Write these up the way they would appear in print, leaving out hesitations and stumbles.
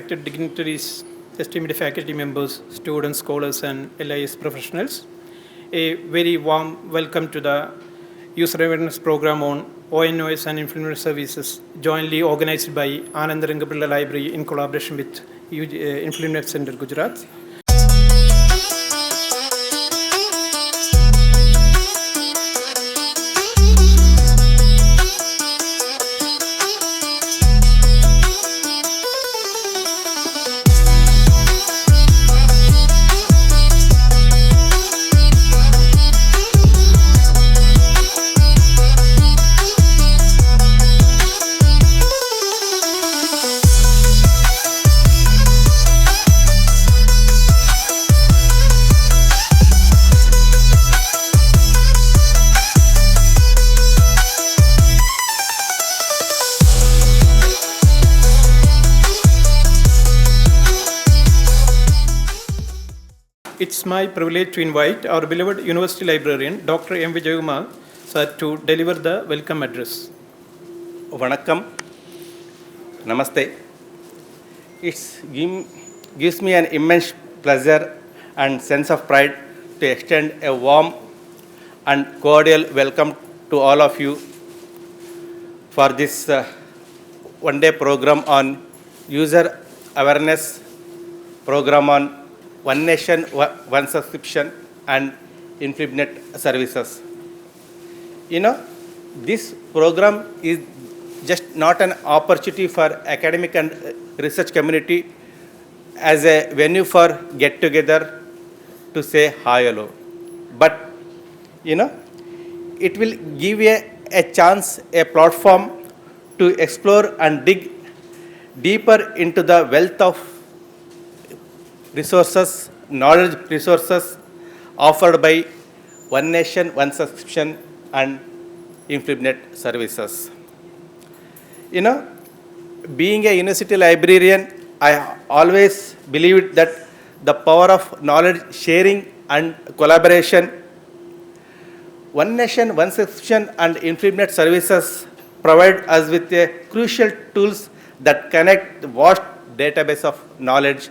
respected dignitaries, esteemed faculty members, students, scholars, and LIS professionals. A very warm welcome to the user awareness program on ONOS and INFLIBNET services, jointly organized by Anand Rangapilla Library in collaboration with INFLIBNET Center, Gujarat. It's my privilege to invite our beloved University Librarian, Dr. M. Vijaykumar, sir, to deliver the welcome address. Vanakkam, Namaste. It gives me an immense pleasure and sense of pride to extend a warm and cordial welcome to all of you for this one-day program on user awareness program on One Nation, One Subscription and INFLIBNET services. You know, this program is just not an opportunity for academic and research community as a venue for get together to say hi, hello. But, you know, it will give a chance, a platform to explore and dig deeper into the wealth of resources, knowledge resources offered by One Nation, One Subscription and INFLIBNET services. You know, being a university librarian, I always believed that the power of knowledge sharing and collaboration, One Nation, One Subscription and INFLIBNET services provide us with a crucial tools that connect the vast database of knowledge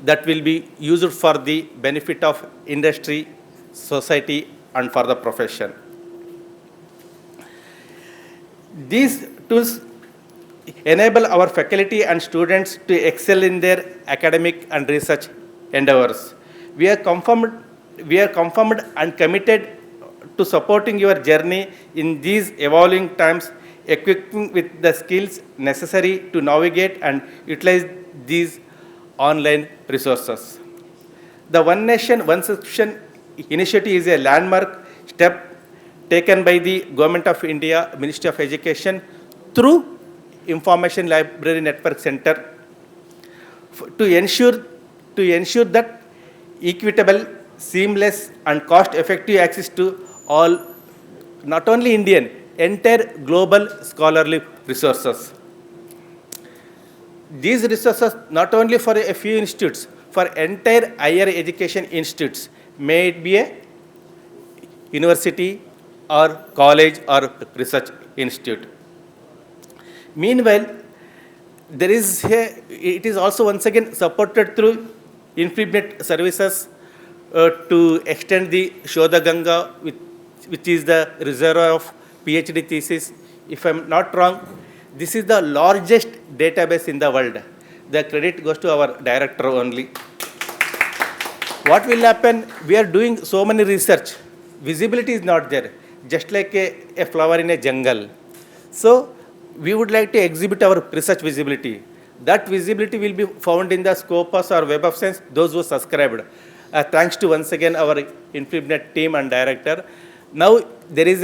that will be used for the benefit of industry, society, and for the profession. These tools enable our faculty and students to excel in their academic and research endeavors. We are confirmed and committed to supporting your journey in these evolving times, equipping with the skills necessary to navigate and utilize these online resources. The One Nation, One Subscription initiative is a landmark step taken by the Government of India, Ministry of Education through Information Library Network Center to ensure that equitable, seamless and cost-effective access to all, not only Indian, entire global scholarly resources. These resources not only for a few institutes, for entire higher education institutes, may it be a university or college or research institute. Meanwhile, it is also once again supported through INFLIBNET services to extend the Shodha Ganga, which is the reservoir of PhD thesis. If I'm not wrong, this is the largest database in the world. The credit goes to our director only. What will happen? We are doing so many research. Visibility is not there, just like a flower in a jungle. So we would like to exhibit our research visibility. That visibility will be found in the Scopus or Web of Science, those who subscribed. Thanks to once again our INFLIBNET team and director. Now there is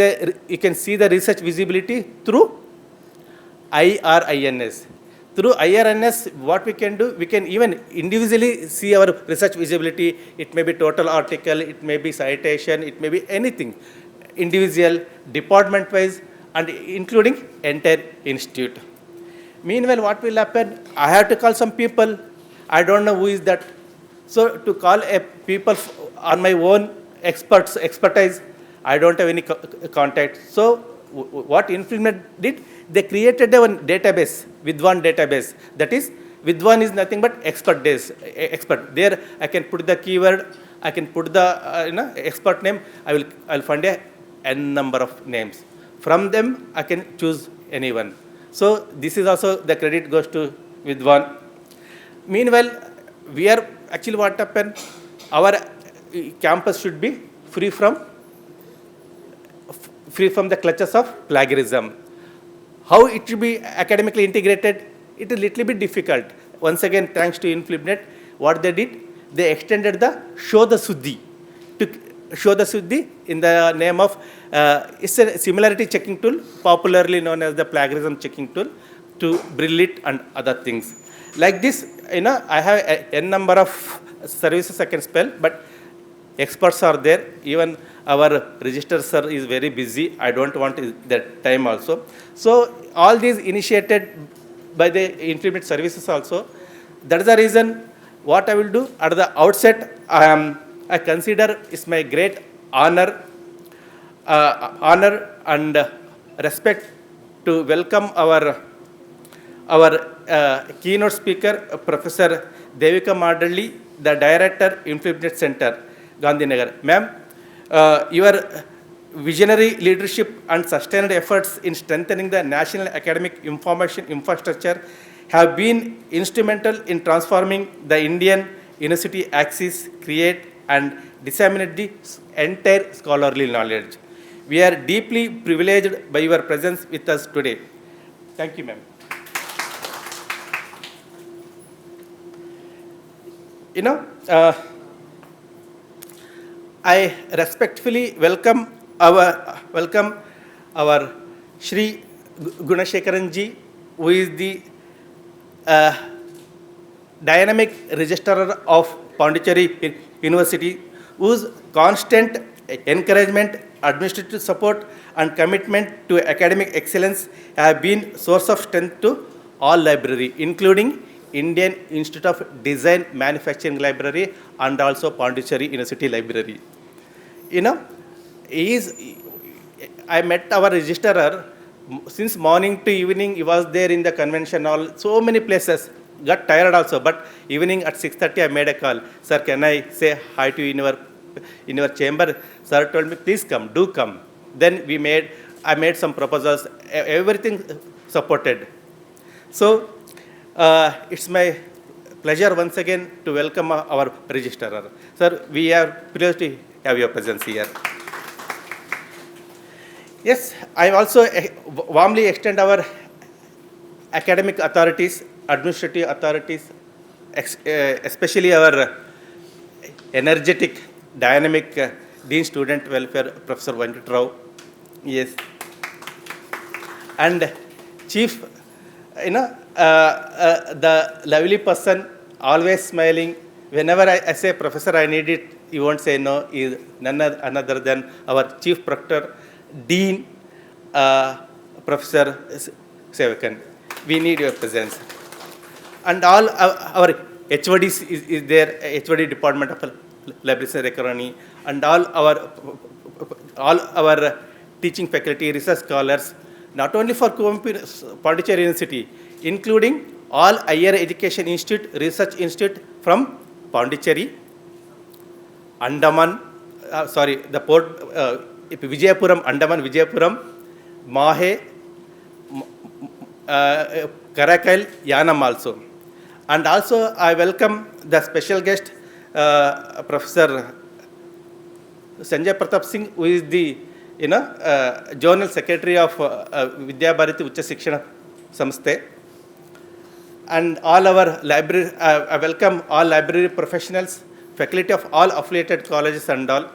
you can see the research visibility through IRINS. Through IRINS, what we can do, we can even individually see our research visibility. It may be total article, it may be citation, it may be anything. Individual, department-wise, and including entire institute. Meanwhile, what will happen? I have to call some people. I don't know who is that. So to call a people on my own expertise, I don't have any contact. So what INFLIBNET did, they created one database with one database, that is Vidwan is nothing but expert days, expert. There I can put the keyword, I can put the expert name, I'll find a n number of names. From them I can choose anyone. So this is also the credit goes to Vidwan. Meanwhile, we are actually what happened, our campus should be free from the clutches of plagiarism. How it should be academically integrated, it is a little bit difficult. Once again, thanks to INFLIBNET, what they did, they extended the Show the Suddhi. To show the Suddhi in the name of, it's a similarity checking tool, popularly known as the plagiarism checking tool, to Brillit and other things. Like this, I have n number of services I can spell, but experts are there. Even our registrar sir is very busy. I don't want that time also. So all these initiated by the INFLIBNET services also. That is the reason what I will do at the outset. I consider it's my great honor and respect to welcome our keynote speaker, Professor Devika Madalli, the director, INFLIBNET Center, Gandhinagar. Ma'am, your visionary leadership and sustained efforts in strengthening the national academic information infrastructure have been instrumental in transforming the Indian university axis, create and disseminate the entire scholarly knowledge. We are deeply privileged by your presence with us today. Thank you, ma'am. I respectfully welcome our Shri Gunashekaranji, who is the dynamic registrar of Pondicherry University, whose constant encouragement, administrative support, and commitment to academic excellence have been source of strength to all library, including Indian Institute of Design Manufacturing Library and also Pondicherry University Library. I met our registrar since morning to evening. He was there in the convention hall, so many places. Got tired also, but evening at 6:30 I made a call. Sir, can I say hi to you in your chamber? Sir told me, please come, do come. Then I made some proposals, everything supported. So it's my pleasure once again to welcome our registrar. Sir, we are privileged to have your presence here. Yes, I also warmly extend our academic authorities, administrative authorities, especially our energetic, dynamic Dean Student Welfare, Professor Venkata Rao. Yes. And Chief, the lovely person, always smiling. Whenever I say, Professor, I need it, you won't say no, is none other than our Chief Proctor, Dean, Professor Sevakan. We need your presence. And all our HODs is there, HOD Department of Libraries and Records, and all our teaching faculty, research scholars, not only for Pondicherry University, including all higher education institute, research institute from Pondicherry, Andaman, the port, Vijayapuram, Andaman, Vijayapuram, Mahe, Karaikal, Yanam also. And also I welcome the special guest, Professor Sanjay Pratap Singh, who is the Journal Secretary of Vidya Bharati Ucha Shikshana Samsthe. And all our library, I welcome all library professionals, faculty of all affiliated colleges and all.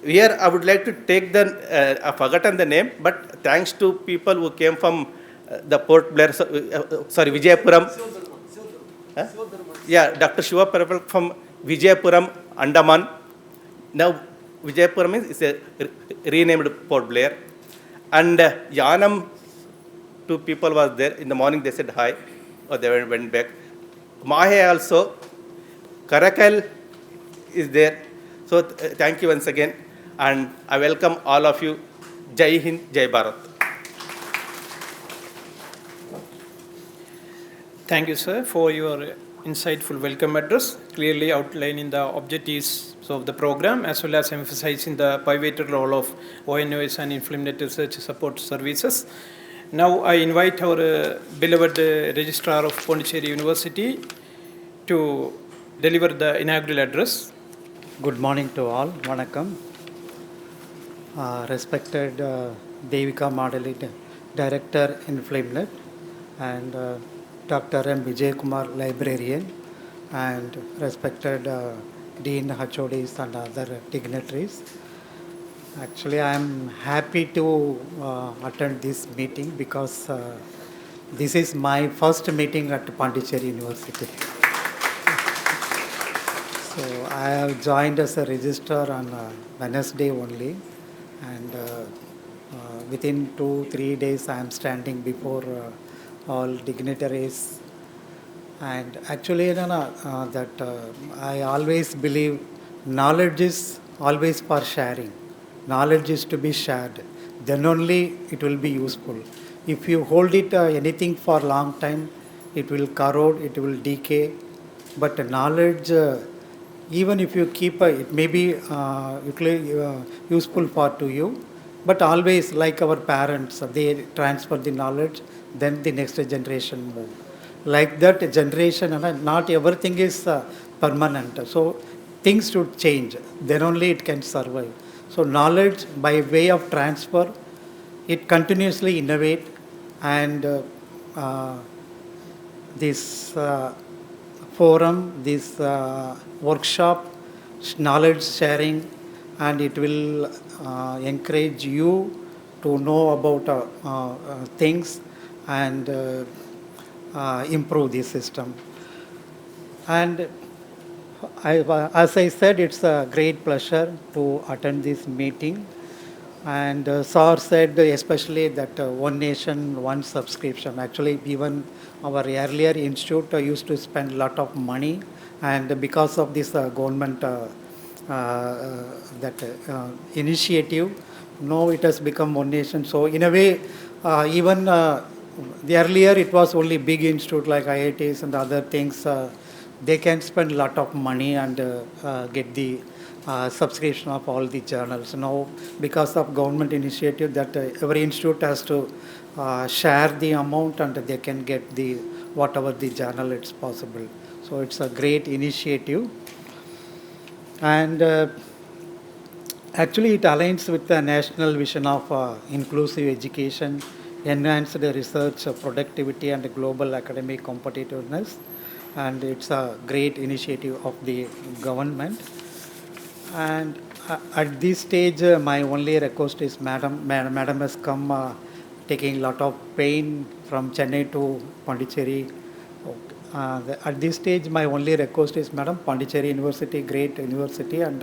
Here I would like to take I've forgotten the name, but thanks to people who came from the Port Blair, Vijayapuram. Huh? Yeah, Dr. Shiva Parapal from Vijayapuram, Andaman. Now Vijayapuram is a renamed Port Blair. And Yanam, two people was there. In the morning they said hi, or they went back. Mahe also, Karaikal is there. So thank you once again. And I welcome all of you. Jai Hind, Jai Bharat. Thank you, sir, for your insightful welcome address, clearly outlining the objectives of the program as well as emphasizing the pivotal role of ONOS and INFLIBNET research support services. Now, I invite our beloved Registrar of Pondicherry University to deliver the inaugural address. Good morning to all. Vanakkam. Respected Devika Madali, Director INFLIBNET, and Dr. M. Vijay Kumar, Librarian, and respected Dean HODs and other dignitaries. Actually, I am happy to attend this meeting because this is my first meeting at Pondicherry University. So I have joined as a registrar on Wednesday only, and within 2-3 days I am standing before all dignitaries. And actually, I always believe knowledge is always for sharing. Knowledge is to be shared. Then only it will be useful. If you hold it anything for a long time, it will corrode, it will decay. But knowledge, even if you keep it may be useful to you, but always like our parents, they transfer the knowledge, then the next generation move. Like that generation, not everything is permanent. So things should change, then only it can survive. So knowledge by way of transfer, it continuously innovate, and this forum, this workshop, knowledge sharing, and it will encourage you to know about things and improve the system. And as I said, it's a great pleasure to attend this meeting. And Sir said especially that one nation, one subscription. Actually, even our earlier institute used to spend a lot of money, and because of this government initiative, now it has become one nation. So in a way, even the earlier it was only big institute like IITs and other things. They can spend a lot of money and get the subscription of all the journals. Now, because of government initiative, that every institute has to share the amount and they can get the whatever the journal it's possible. So it's a great initiative, and actually it aligns with the national vision of inclusive education, enhanced research productivity, and global academic competitiveness. And it's a great initiative of the government. And at this stage, my only request is, Madam has come taking a lot of pain from Chennai to Pondicherry. At this stage, my only request is, Madam, Pondicherry University, great university, and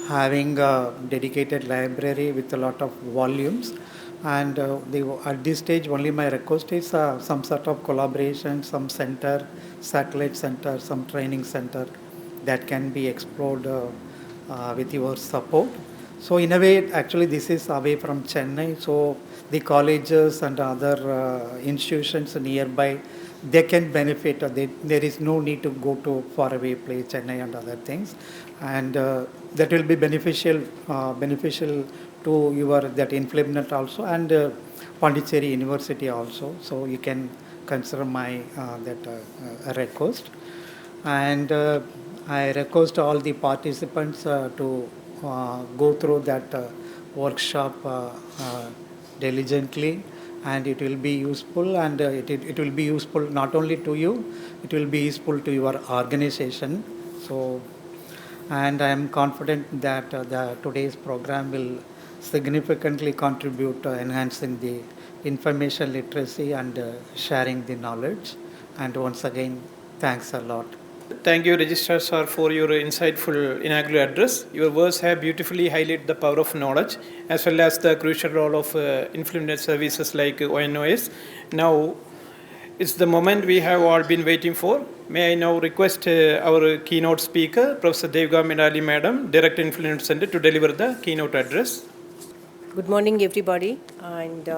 having a dedicated library with a lot of volumes. And at this stage, only my request is some sort of collaboration, some center, satellite center, some training center that can be explored with your support. So in a way, actually, this is away from Chennai. So the colleges and other institutions nearby, they can benefit. There is no need to go to faraway place, Chennai and other things. And that will be beneficial to your that INFLIBNET also, and Pondicherry University also. So you can consider my request. And I request all the participants to go through that workshop diligently, and it will be useful, and it will be useful not only to you, it will be useful to your organization. So, and I am confident that today's program will significantly contribute to enhancing the information literacy and sharing the knowledge. And once again, thanks a lot. Thank you, Registrar Sir, for your insightful inaugural address. Your words have beautifully highlighted the power of knowledge as well as the crucial role of INFLIBNET services like ONOS. Now, it's the moment we have all been waiting for. May I now request our keynote speaker, Professor Devika Madali Madam, Director INFLIBNET Center, to deliver the keynote address. Good morning, everybody, and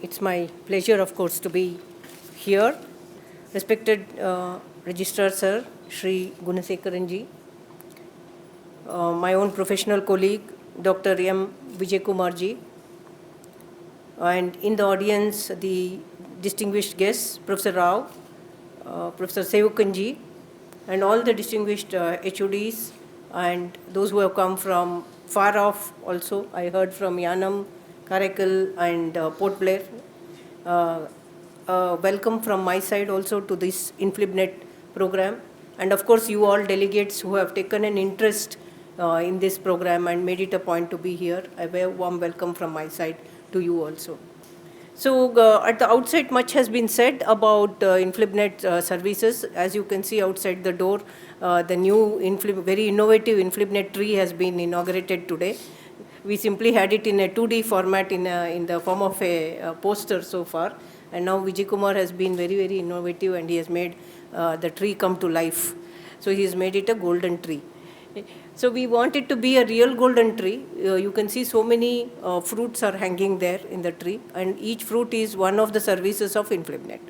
it's my pleasure, of course, to be here. respected Registrar Sir, Shri Gunasekaranji, my own professional colleague, Dr. M. Vijay Kumarji, and in the audience, the distinguished guests, Professor Rao, Professor Sevukanji, and all the distinguished HODs, and those who have come from far off also. I heard from Yanam, Karaikal, and Port Blair. Welcome from my side also to this INFLIBNET program. And of course, you all delegates who have taken an interest in this program and made it a point to be here. A very warm welcome from my side to you also. So at the outset, much has been said about INFLIBNET services. As you can see outside the door, the new very innovative INFLIBNET tree has been inaugurated today. We simply had it in a 2D format in the form of a poster so far. And now Vijay Kumar has been very, very innovative, and he has made the tree come to life. So he has made it a golden tree. So we want it to be a real golden tree. You can see so many fruits are hanging there in the tree, and each fruit is one of the services of INFLIBNET.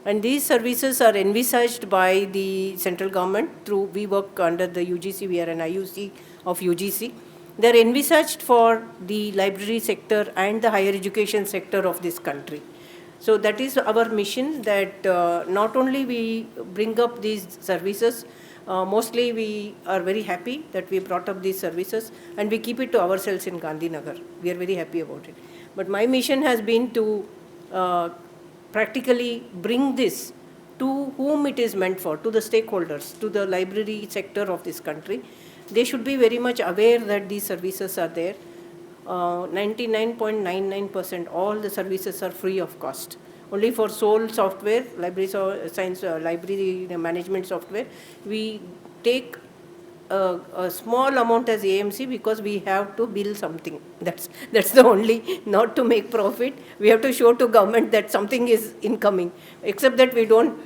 And these services are envisaged by the central government through, we work under the UGC, we are an IUC of UGC. They are envisaged for the library sector and the higher education sector of this country. So that is our mission, that not only we bring up these services, mostly we are very happy that we brought up these services, and we keep it to ourselves in Gandhinagar. We are very happy about it. But my mission has been to practically bring this to whom it is meant for, to the stakeholders, to the library sector of this country. They should be very much aware that these services are there. 99.99% all the services are free of cost. Only for sole software, library science, library management software, we take a small amount as AMC because we have to bill something. That's the only, not to make profit. We have to show to government that something is incoming. Except that we don't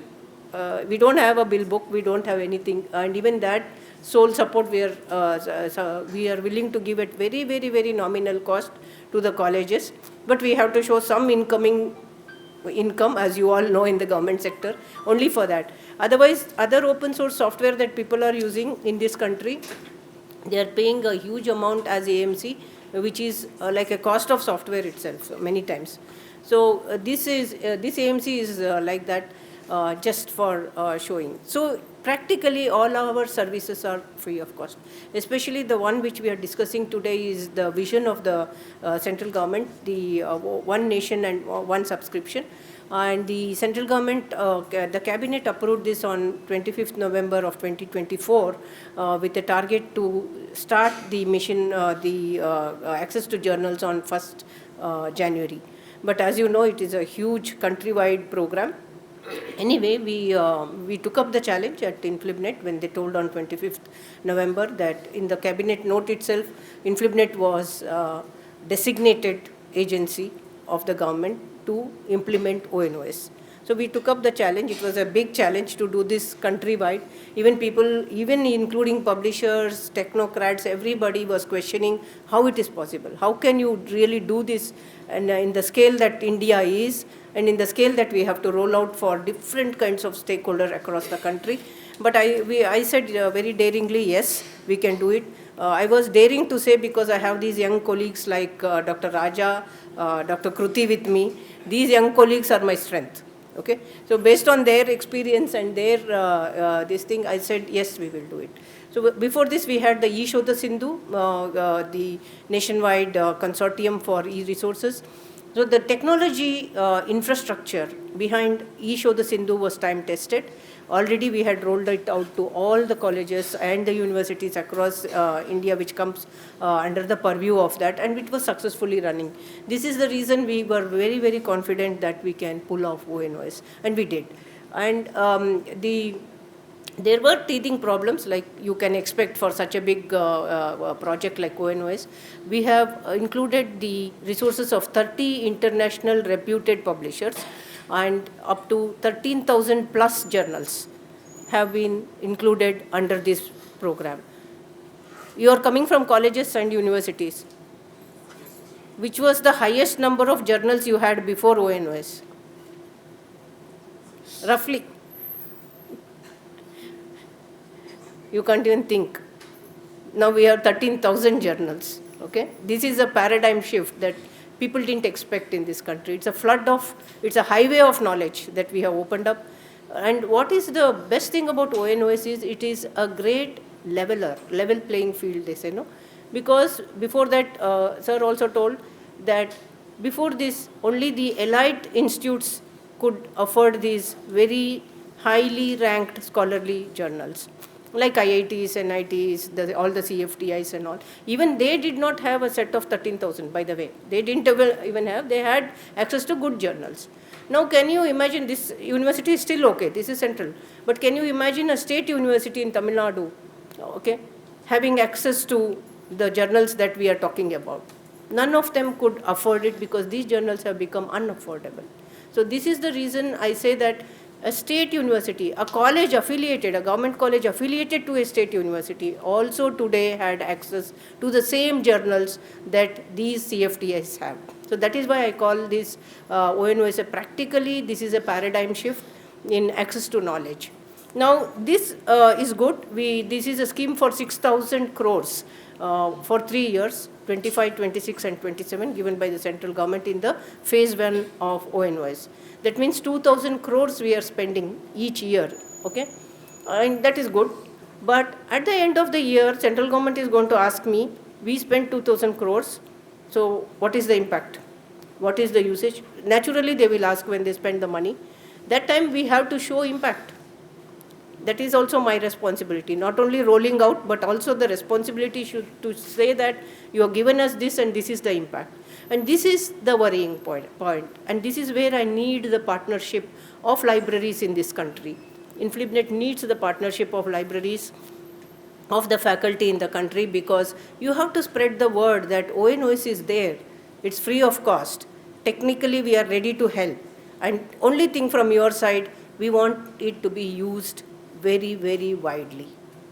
have a bill book, we don't have anything, and even that sole support we are willing to give at very, very, very nominal cost to the colleges, but we have to show some income, as you all know, in the government sector, only for that. Otherwise, other open source software that people are using in this country, they are paying a huge amount as AMC, which is like a cost of software itself many times. So this AMC is like that, just for showing. So practically all our services are free of cost. Especially the one which we are discussing today is the vision of the central government, the one nation and one subscription. And the central government, the cabinet approved this on 25th November of 2024 with a target to start the mission, the access to journals on 1st January. But as you know, it is a huge countrywide program. Anyway, we took up the challenge at INFLIBNET when they told on 25th November that in the cabinet note itself, INFLIBNET was designated agency of the government to implement ONOS. So we took up the challenge. It was a big challenge to do this countrywide. Even people, even including publishers, technocrats, everybody was questioning how it is possible. How can you really do this, and in the scale that India is, and in the scale that we have to roll out for different kinds of stakeholders across the country. But I said very daringly, yes, we can do it. I was daring to say because I have these young colleagues like Dr. Raja, Dr. Kruti with me. These young colleagues are my strength. Okay, so based on their experience and their this thing, I said yes, we will do it. So before this, we had the E-Shodha Sindhu, the nationwide consortium for e-resources. So the technology infrastructure behind E-Shodha Sindhu was time tested. Already we had rolled it out to all the colleges and the universities across India, which comes under the purview of that, and it was successfully running. This is the reason we were very, very confident that we can pull off ONOS, and we did. And there were teething problems like you can expect for such a big project like ONOS. We have included the resources of 30 international reputed publishers, and up to 13,000 plus journals have been included under this program. You are coming from colleges and universities. Which was the highest number of journals you had before ONOS? Roughly. You can't even think. Now we have 13,000 journals. Okay, this is a paradigm shift that people didn't expect in this country. It's a highway of knowledge that we have opened up. And what is the best thing about ONOS is it is a great level playing field, they say, no? Because before that, sir also told that before this, only the elite institutes could afford these very highly ranked scholarly journals, like IITs, NITs, all the CFTIs and all. Even they did not have a set of 13,000, by the way. They didn't even have, they had access to good journals. Now, can you imagine, this university is still okay, this is central, but can you imagine a state university in Tamil Nadu, okay, having access to the journals that we are talking about? None of them could afford it because these journals have become unaffordable. So this is the reason I say that a state university, a college affiliated, a government college affiliated to a state university also today had access to the same journals that these CFTIs have. So that is why I call this ONOS practically, this is a paradigm shift in access to knowledge. Now this is good. This is a scheme for 6,000 crores for 3 years, 25, 26 and 27 given by the central government in the phase 1 of ONOS. That means 2,000 crores we are spending each year, okay? And that is good. But at the end of the year, central government is going to ask me, we spent 2,000 crores, so what is the impact? What is the usage? Naturally, they will ask when they spend the money. That time we have to show impact. That is also my responsibility, not only rolling out, but also the responsibility to say that you have given us this and this is the impact. And this is the worrying point. And this is where I need the partnership of libraries in this country. INFLIBNET needs the partnership of libraries, of the faculty in the country, because you have to spread the word that ONOS is there. It's free of cost. Technically, we are ready to help. And only thing from your side, we want it to be used very, very widely.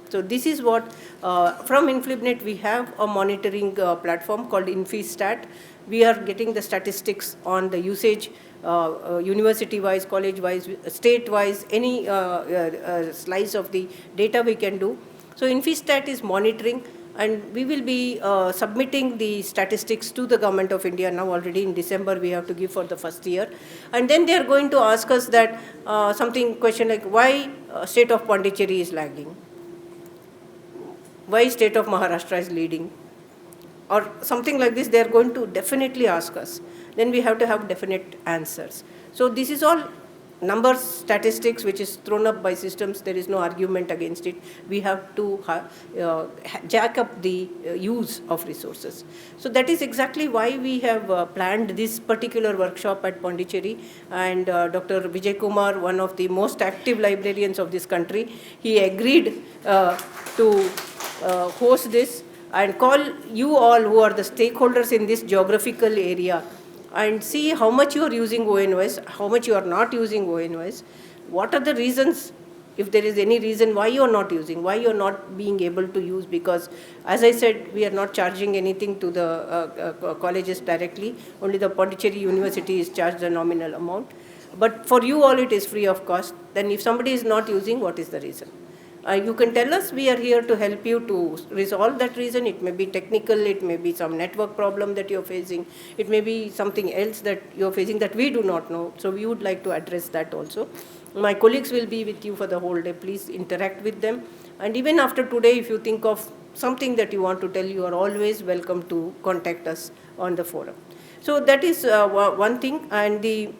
So this is what, from INFLIBNET, we have a monitoring platform called InfiStat. We are getting the statistics on the usage, university-wise, college-wise, state-wise, any slice of the data we can do. So InfiStat is monitoring, and we will be submitting the statistics to the Government of India now. Already in December we have to give for the first year. And then they are going to ask us that question like, why state of Pondicherry is lagging? Why state of Maharashtra is leading? Or something like this, they are going to definitely ask us. Then we have to have definite answers. So this is all numbers, statistics, which is thrown up by systems. There is no argument against it. We have to jack up the use of resources. So that is exactly why we have planned this particular workshop at Pondicherry. And Dr. Vijay Kumar, one of the most active librarians of this country, he agreed to host this and call you all who are the stakeholders in this geographical area and see how much you are using ONOS, how much you are not using ONOS, what are the reasons, if there is any reason why you are not using, why you are not being able to use, because as I said, we are not charging anything to the colleges directly, only the Pondicherry University is charged a nominal amount. But for you all it is free of cost. Then if somebody is not using, what is the reason? You can tell us, we are here to help you to resolve that reason. It may be technical, it may be some network problem that you're facing, it may be something else that you're facing that we do not know. So we would like to address that also. My colleagues will be with you for the whole day. Please interact with them. And even after today, if you think of something that you want to tell, you are always welcome to contact us on the forum. So that is one thing. And the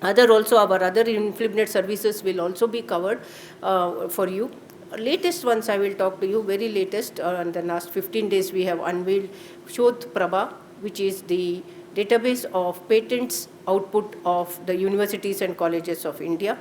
other also, our other INFLIBNET services will also be covered for you. Latest ones I will talk to you, very latest, in the last 15 days we have unveiled Shodh Prabha, which is the database of patents output of the universities and colleges of India.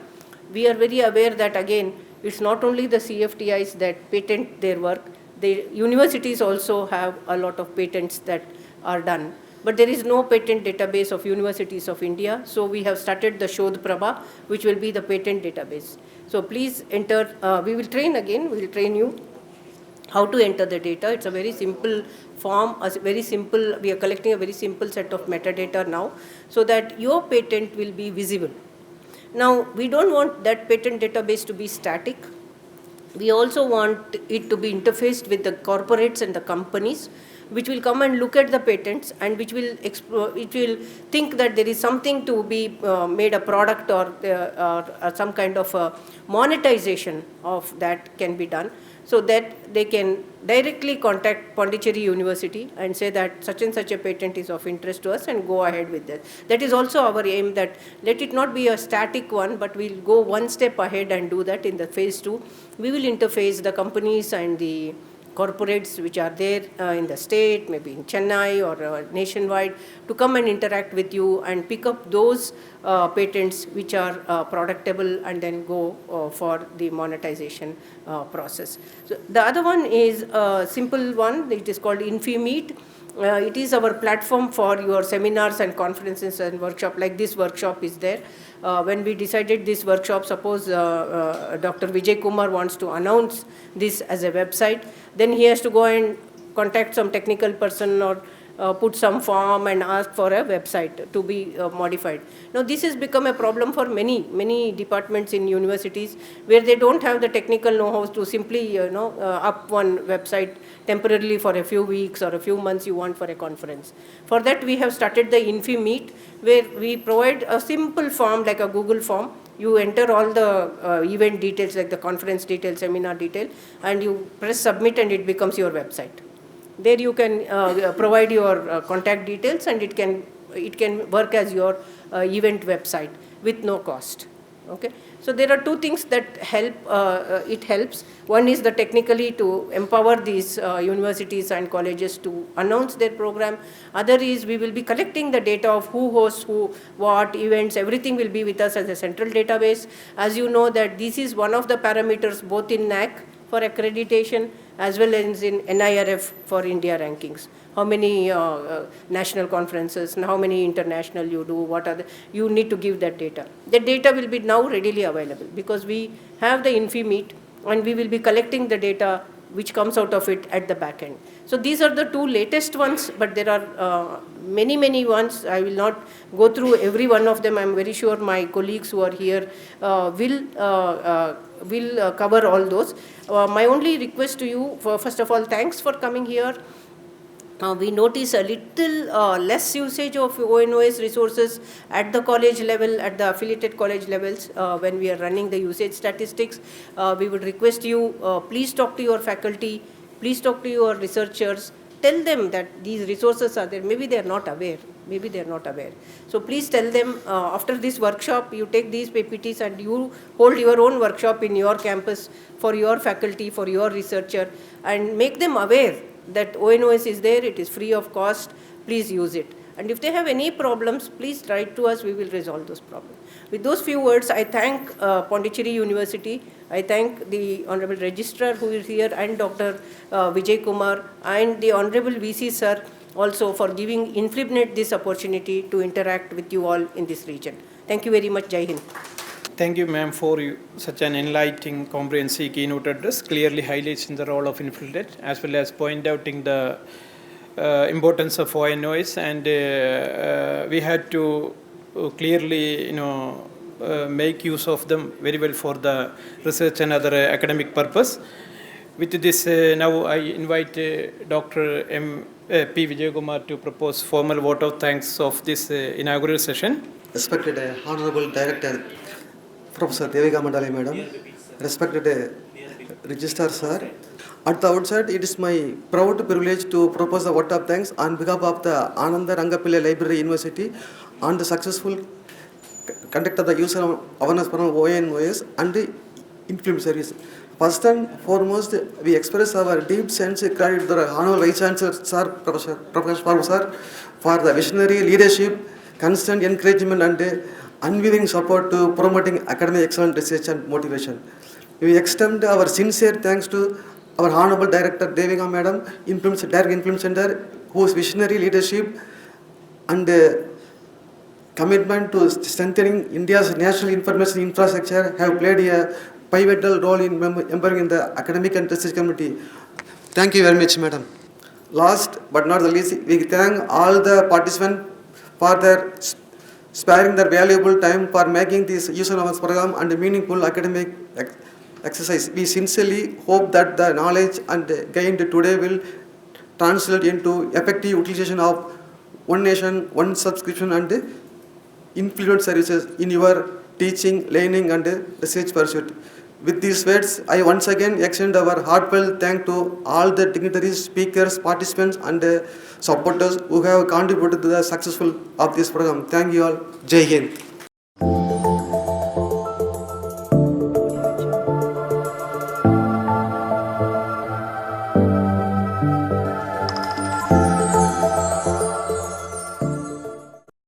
We are very aware that again, it's not only the CFTIs that patent their work, the universities also have a lot of patents that are done. But there is no patent database of universities of India, so we have started the Shodh Prabha, which will be the patent database. So please enter, we will train again, we will train you how to enter the data. It's a very simple form, we are collecting a very simple set of metadata now, so that your patent will be visible. Now, we don't want that patent database to be static. We also want it to be interfaced with the corporates and the companies, which will come and look at the patents and which will explore, it will think that there is something to be made a product or some kind of a monetization of that can be done, so that they can directly contact Pondicherry University and say that such and such a patent is of interest to us and go ahead with that. That is also our aim, that let it not be a static one, but we'll go one step ahead and do that in the phase 2. We will interface the companies and the corporates which are there in the state, maybe in Chennai or nationwide, to come and interact with you and pick up those patents which are productable and then go for the monetization process. So the other one is a simple one. It is called INFLIBNET. It is our platform for your seminars and conferences and workshop. Like this workshop is there. When we decided this workshop, suppose Dr. Vijay Kumar wants to announce this as a website, then he has to go and contact some technical person or put some form and ask for a website to be modified. Now this has become a problem for many departments in universities, where they don't have the technical know-how to simply up one website temporarily for a few weeks or a few months you want for a conference. For that we have started the INFLIBNET, where we provide a simple form like a Google form. You enter all the event details like the conference detail, seminar detail, and you press submit and it becomes your website. There you can provide your contact details and it can work as your event website with no cost. Okay. So there are two things that help. It helps. One is the technically to empower these universities and colleges to announce their program. Other is we will be collecting the data of who hosts who, what events, everything will be with us as a central database. As you know that this is one of the parameters both in NAC for accreditation as well as in NIRF for India rankings. How many national conferences and how many international you do, what are the, you need to give that data. That data will be now readily available because we have the INFLIBNET and we will be collecting the data which comes out of it at the back end. So these are the two latest ones, but there are many ones. I will not go through every one of them. I'm very sure my colleagues who are here will cover all those. My only request to you, first of all, thanks for coming here. We notice a little less usage of ONOS resources at the college level, at the affiliated college levels when we are running the usage statistics. We would request you, please talk to your faculty, please talk to your researchers, tell them that these resources are there. Maybe they are not aware. Maybe they are not aware. So please tell them after this workshop, you take these PPTs and you hold your own workshop in your campus for your faculty, for your researcher, and make them aware that ONOS is there, it is free of cost, please use it. And if they have any problems, please write to us, we will resolve those problems. With those few words, I thank Pondicherry University, I thank the Honorable Registrar who is here and Dr. Vijay Kumar and the Honorable VC Sir also for giving INFLIBNET this opportunity to interact with you all in this region. Thank you very much. Jai Hind. Thank you, ma'am, for such an enlightening, comprehensive keynote address, clearly highlighting the role of INFLIBNET as well as point out the importance of ONOS, and we had to clearly, make use of them very well for the research and other academic purpose. With this, now I invite Dr. P. Vijay Kumar to propose formal vote of thanks of this inaugural session. Respected Honorable Director, Professor Devika Mandali Madam, respected Registrar Sir, at the outset, it is my proud privilege to propose the vote of thanks on behalf of the Ananda Rangapillai Library University on the successful conduct of the user awareness program ONOS and the INFLIBNET service. First and foremost, we express our deep sense of gratitude to the Honorable Vice Chancellor Sir, Professor Prakash Sir, for the visionary leadership, constant encouragement and unwavering support to promoting academic excellence, research and motivation. We extend our sincere thanks to our Honorable Director Devika Madam, Director INFLIBNET Center, whose visionary leadership and commitment to strengthening India's national information infrastructure have played a pivotal role in empowering the academic and research community. Thank you very much, Madam. Last but not the least, we thank all the participants for their sparing their valuable time for making this user awareness program and meaningful academic exercise. We sincerely hope that the knowledge and gained today will translate into effective utilization of one nation, one subscription and INFLIBNET services in your teaching, learning and research pursuit. With these words, I once again extend our heartfelt thanks to all the dignitaries, speakers, participants and supporters who have contributed to the successful of this program. Thank you all. Jai Hind.